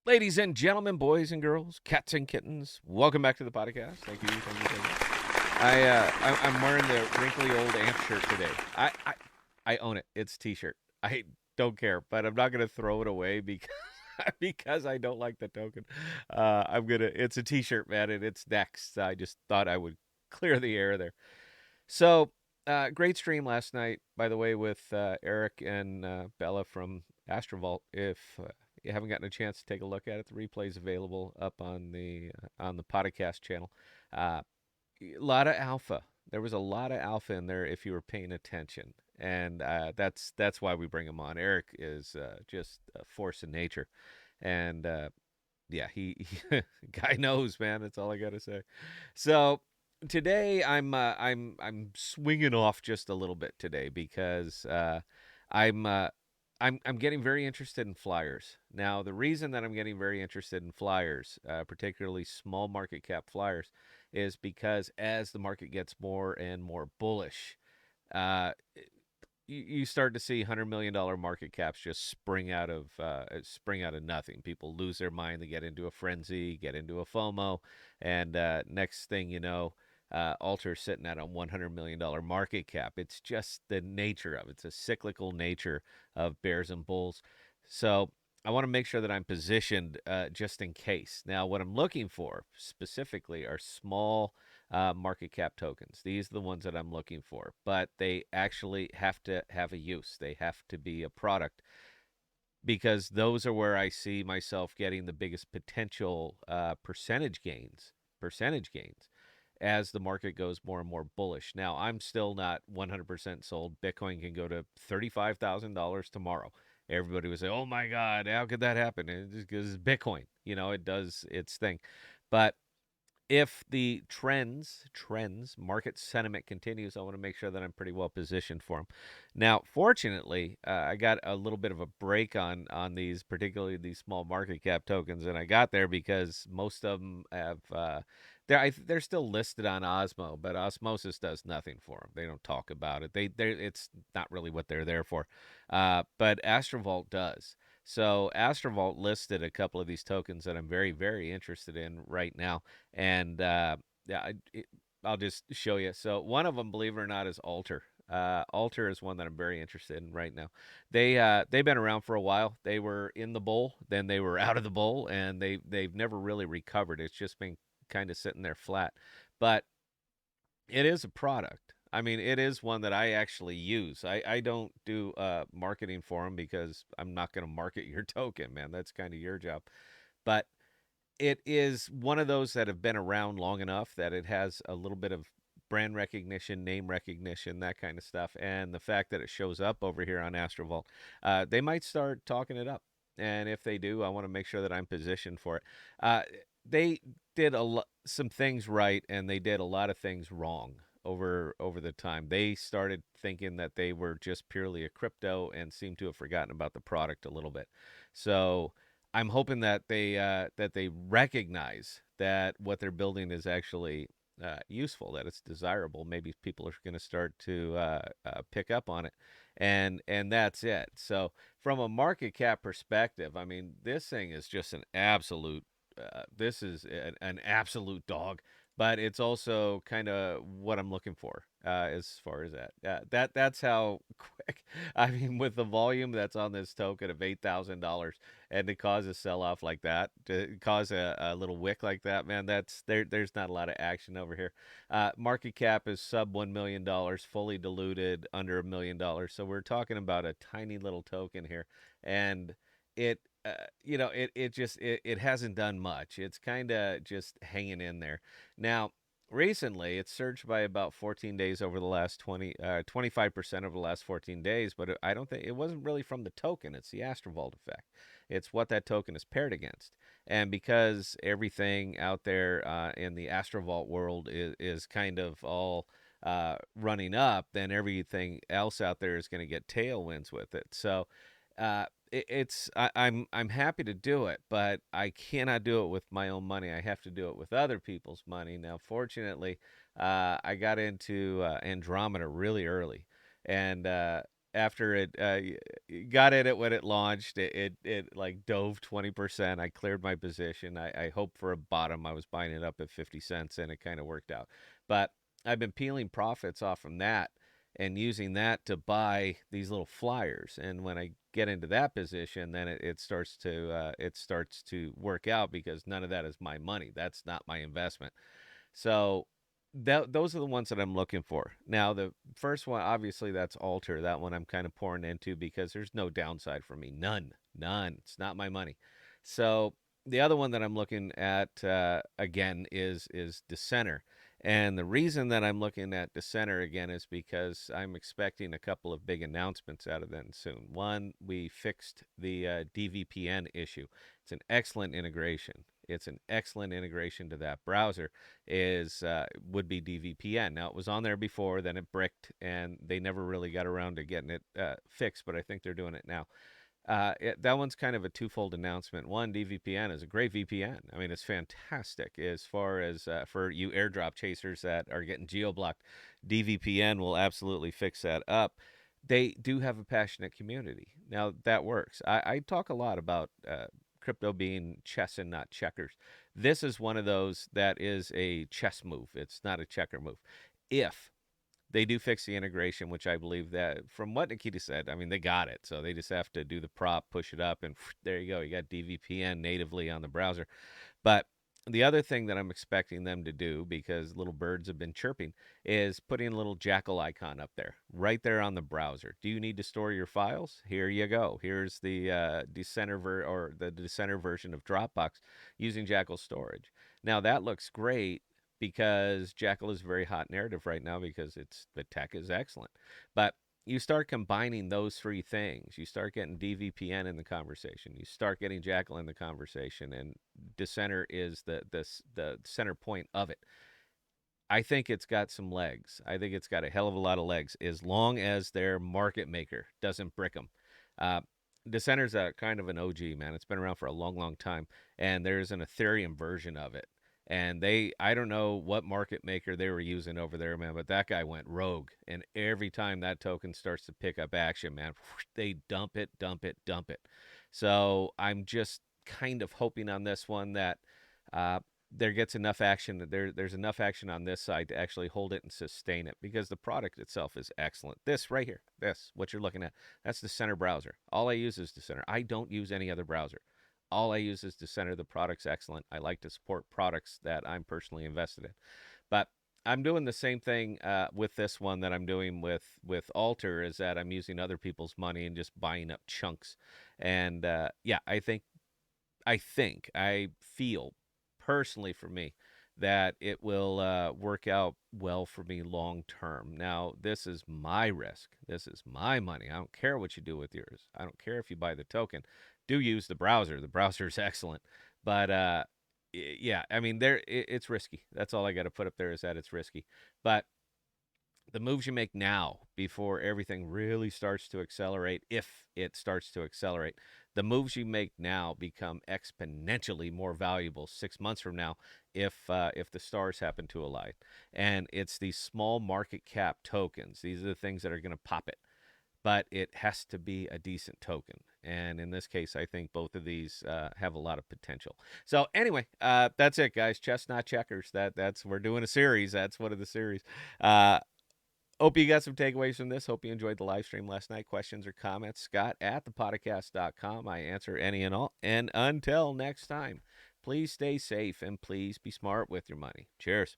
Ladies and gentlemen, boys and girls, cats and kittens, welcome back to the podcast. Thank you. I'm wearing the wrinkly old amp shirt today. I own it. It's a t-shirt. I don't care, but I'm not gonna throw it away because because I don't like the token. I'm gonna. It's a t-shirt, man, and it's next. I just thought I would clear the air there. So, great stream last night, by the way, with Eric and Bella from Astrovault. If you haven't gotten a chance to take a look at it, the replay's available up on the podcast channel. Uh, a lot of alpha. There was a lot of alpha in there if you were paying attention, and that's why we bring him on. Eric is just a force of nature, and yeah, he guy knows, man. That's all I gotta say. So today I'm swinging off just a little bit today because I'm uh, I'm getting very interested in flyers. Now, the reason that I'm getting very interested in flyers, particularly small market cap flyers, is because as the market gets more and more bullish, uh, you start to see $100 million market caps just spring out of nothing. People lose their mind, they get into a frenzy, get into a FOMO, and next thing you know, Alter sitting at a $100 million market cap. It's just the nature of it. It's a cyclical nature of bears and bulls. So I want to make sure that I'm positioned just in case. Now, what I'm looking for specifically are small market cap tokens. These are the ones that I'm looking for, but they actually have to have a use. They have to be a product because those are where I see myself getting the biggest potential percentage gains. Percentage gains as the market goes more and more bullish. Now, I'm still not 100% sold. Bitcoin can go to $35,000 tomorrow. Everybody would say, "Oh my God, how could that happen?" And it's because it's Bitcoin. It does its thing. But if the trends, market sentiment continues, I want to make sure that I'm pretty well positioned for them. Now, fortunately, I got a little bit of a break on these, particularly these small market cap tokens, and I got there because most of them have they're still listed on Osmo, but Osmosis does nothing for them. They don't talk about it. They it's not really what they're there for, but Astrovault does. So Astrovault listed a couple of these tokens that I'm very, very interested in right now, and yeah, I'll just show you. So one of them, believe it or not, is Alter. Alter is one that I'm very interested in right now. They've been around for a while. They were in the bowl, then they were out of the bowl, and they've never really recovered. It's just been kind of sitting there flat. But it is a product. I mean, it is one that I actually use. I don't do marketing for them because I'm not going to market your token, man. That's kind of your job. But it is one of those that have been around long enough that it has a little bit of brand recognition, name recognition, that kind of stuff. And the fact that it shows up over here on Astrovault, they might start talking it up. And if they do, I want to make sure that I'm positioned for it. They did some things right, and they did a lot of things wrong over the time. They started thinking that they were just purely a crypto and seemed to have forgotten about the product a little bit. So I'm hoping that they recognize that what they're building is actually useful, that it's desirable. Maybe people are going to start to pick up on it, and that's it. So from a market cap perspective, I mean, this thing is just an absolute. This is an absolute dog, but it's also kind of what I'm looking for as far as that. That's how quick. I mean, with the volume that's on this token of $8,000, and to cause a sell off like that, to cause a little wick like that, man, that's there. There's not a lot of action over here. Market cap is sub $1 million, fully diluted under $1 million. So we're talking about a tiny little token here, and it. It hasn't done much. It's kind of just hanging in there. Now, recently, it's surged by about 14 days over the last 25% over the last 14 days, but I don't think it wasn't really from the token. It's the Astrovault effect. It's what that token is paired against. And because everything out there in the Astrovault world is kind of all running up, then everything else out there is going to get tailwinds with it. So I'm happy to do it, but I cannot do it with my own money. I have to do it with other people's money. Now, fortunately, I got into Andromeda really early, and after it got in it when it launched. It like dove 20%. I cleared my position. I hoped for a bottom. I was buying it up at 50 cents, and it kind of worked out. But I've been peeling profits off from that and using that to buy these little flyers. And when I get into that position, then it starts to work out because none of that is my money. That's not my investment. So those are the ones that I'm looking for. Now, the first one, obviously, that's Alter. That one I'm kind of pouring into because there's no downside for me. None. None. It's not my money. So the other one that I'm looking at again is Dissenter. And the reason that I'm looking at Dissenter again is because I'm expecting a couple of big announcements out of them soon. One, we fixed the DVPN issue. It's an excellent integration. It's an excellent integration to that browser is would be DVPN. Now it was on there before, then it bricked, and they never really got around to getting it fixed. But I think they're doing it now. That one's kind of a twofold announcement. One, DVPN is a great VPN. I mean, it's fantastic as far as for you airdrop chasers that are getting geo-blocked. DVPN will absolutely fix that up. They do have a passionate community. Now, that works. I talk a lot about crypto being chess and not checkers. This is one of those that is a chess move. It's not a checker move. If they do fix the integration, which I believe that from what Nikita said, I mean, they got it. So they just have to do the prop, push it up, and there you go. You got DVPN natively on the browser. But the other thing that I'm expecting them to do, because little birds have been chirping, is putting a little jackal icon up there, right there on the browser. Do you need to store your files? Here you go. Here's the Decenter version of Dropbox using Jackal storage. Now that looks great because Jackal is very hot narrative right now because the tech is excellent. But you start combining those three things. You start getting DVPN in the conversation. You start getting Jackal in the conversation, and Dissenter is the center point of it. I think it's got some legs. I think it's got a hell of a lot of legs as long as their market maker doesn't brick them. Uh, Dissenter's a kind of an OG, man. It's been around for a long, long time, and there's an Ethereum version of it. And I don't know what market maker they were using over there, man, but that guy went rogue. And every time that token starts to pick up action, man, they dump it, dump it, dump it. So I'm just kind of hoping on this one that uh, there gets enough action that there's enough action on this side to actually hold it and sustain it because the product itself is excellent. This right here, this what you're looking at, that's the center browser. All I use is the center. I don't use any other browser. All I use is to center. The product's excellent. I like to support products that I'm personally invested in. But I'm doing the same thing with this one that I'm doing with Alter is that I'm using other people's money and just buying up chunks. And yeah, I feel personally for me that it will work out well for me long term. Now, this is my risk. This is my money. I don't care what you do with yours. I don't care if you buy the token. Do use the browser. The browser is excellent. But yeah, I mean, it's risky. That's all I got to put up there is that it's risky. But the moves you make now before everything really starts to accelerate, if it starts to accelerate, the moves you make now become exponentially more valuable 6 months from now if the stars happen to align. And it's these small market cap tokens. These are the things that are going to pop it. But it has to be a decent token. And in this case, I think both of these have a lot of potential. So anyway, that's it, guys. Chestnut checkers. That's we're doing a series. That's one of the series. Uh, Hope you got some takeaways from this. Hope you enjoyed the live stream last night. Questions or comments, Scott at thepodcast.com. I answer any and all. And until next time, please stay safe and please be smart with your money. Cheers.